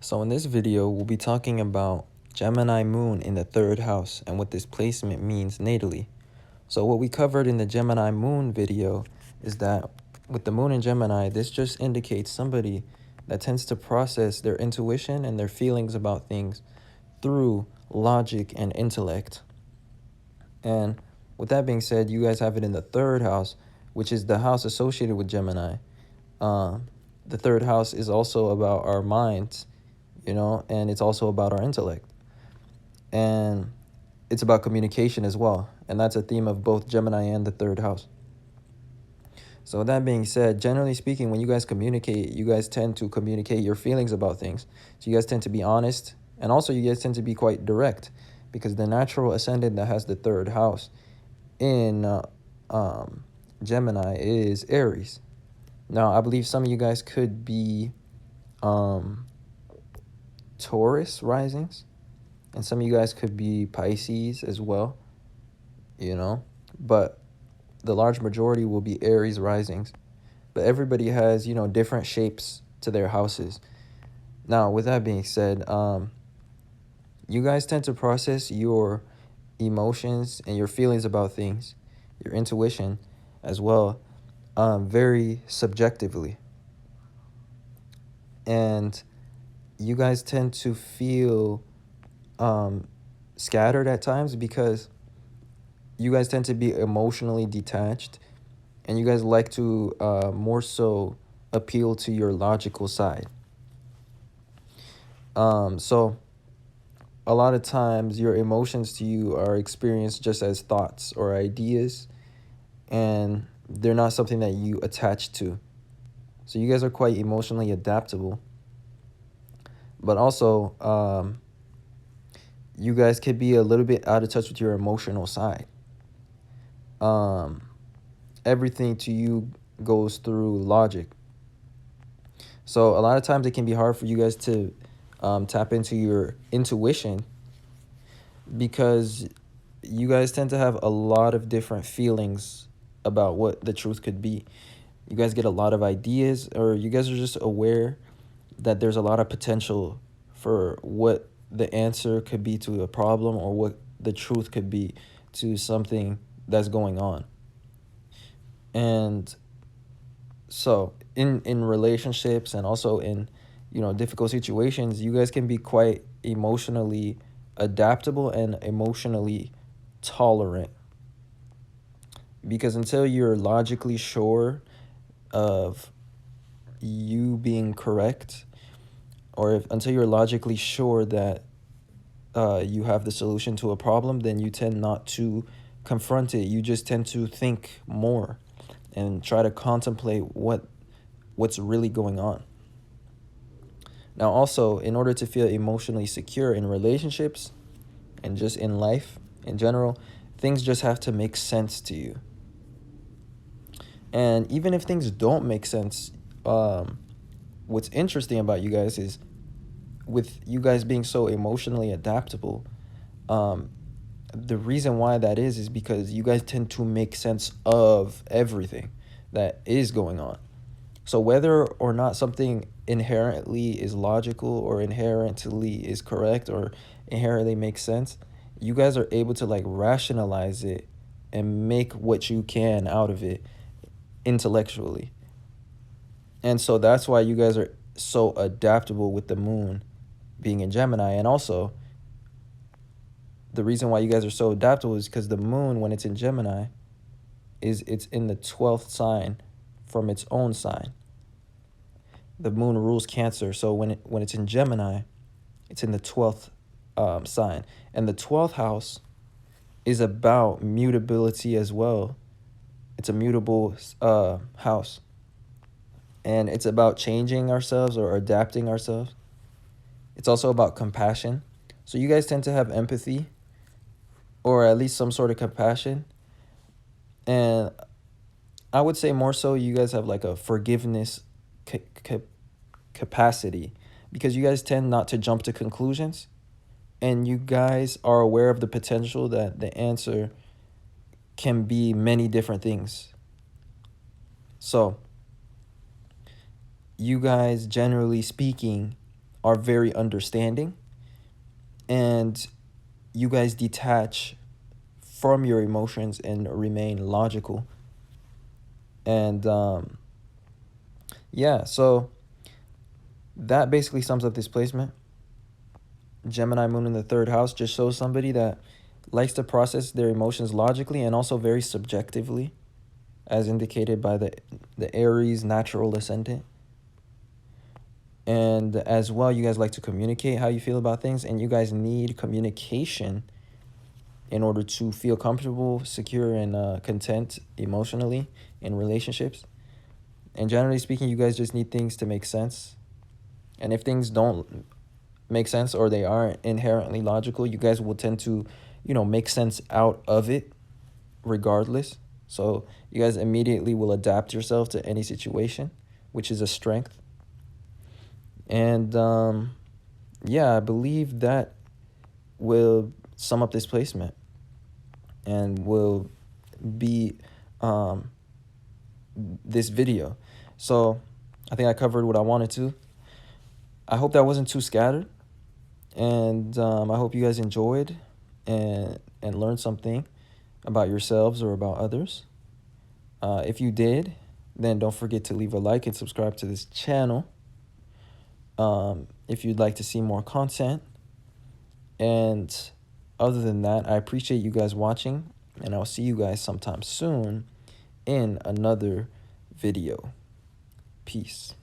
So in this video, we'll be talking about Gemini moon in the third house and what this placement means natally. So what we covered in the Gemini moon video is that with the moon in Gemini, this just indicates somebody that tends to process their intuition and their feelings about things through logic and intellect. And with that being said, you guys have it in the third house, which is the house associated with Gemini. The third house is also about our minds, and it's also about our intellect. And it's about communication as well. And that's a theme of both Gemini and the third house. So with that being said, generally speaking, when you guys communicate, you guys tend to communicate your feelings about things. So you guys tend to be honest, and also you guys tend to be quite direct, because the natural ascendant that has the third house in Gemini is Aries. Now, I believe some of you guys could be Taurus risings, and some of you guys could be Pisces as well, but the large majority will be Aries risings. But everybody has, different shapes to their houses. Now, with that being said, you guys tend to process your emotions and your feelings about things, your intuition as well, very subjectively. And you guys tend to feel scattered at times because you guys tend to be emotionally detached, and you guys like to more so appeal to your logical side. So a lot of times your emotions to you are experienced just as thoughts or ideas, and they're not something that you attach to. So you guys are quite emotionally adaptable. But also, you guys could be a little bit out of touch with your emotional side. Everything to you goes through logic. So a lot of times it can be hard for you guys to tap into your intuition, because you guys tend to have a lot of different feelings about what the truth could be. You guys get a lot of ideas, or you guys are just aware that there's a lot of potential for what the answer could be to a problem, or what the truth could be to something that's going on. And so in relationships, and also in difficult situations, you guys can be quite emotionally adaptable and emotionally tolerant, because until you're logically sure of you being correct, or until you're logically sure that you have the solution to a problem, then you tend not to confront it. You just tend to think more and try to contemplate what's really going on. Now, also, in order to feel emotionally secure in relationships and just in life in general, things just have to make sense to you. And even if things don't make sense, what's interesting about you guys is, with you guys being so emotionally adaptable, the reason why that is because you guys tend to make sense of everything that is going on. So whether or not something inherently is logical, or inherently is correct, or inherently makes sense, you guys are able to rationalize it and make what you can out of it intellectually. And so that's why you guys are so adaptable with the moon being in Gemini. And also, the reason why you guys are so adaptable is because the moon, when it's in Gemini, it's in the 12th sign from its own sign. The moon rules Cancer, so when it's in Gemini, it's in the 12th sign. And the 12th house is about mutability as well. It's a mutable house. And it's about changing ourselves or adapting ourselves. It's also about compassion. So you guys tend to have empathy, or at least some sort of compassion. And I would say more so you guys have a forgiveness capacity, because you guys tend not to jump to conclusions, and you guys are aware of the potential that the answer can be many different things. So you guys, generally speaking, are very understanding, and you guys detach from your emotions and remain logical. And yeah, so that basically sums up this placement. Gemini moon in the third house just shows somebody that likes to process their emotions logically and also very subjectively, as indicated by the Aries natural ascendant. And as well, you guys like to communicate how you feel about things, and you guys need communication in order to feel comfortable, secure, and content emotionally in relationships. And generally speaking, you guys just need things to make sense. And if things don't make sense or they aren't inherently logical, you guys will tend to, make sense out of it regardless. So you guys immediately will adapt yourself to any situation, which is a strength. And yeah, I believe that will sum up this placement and will be this video. So I think I covered what I wanted to. I hope that wasn't too scattered, and I hope you guys enjoyed and learned something about yourselves or about others. If you did, then don't forget to leave a like and subscribe to this channel. If you'd like to see more content. And other than that, I appreciate you guys watching, and I'll see you guys sometime soon in another video. Peace.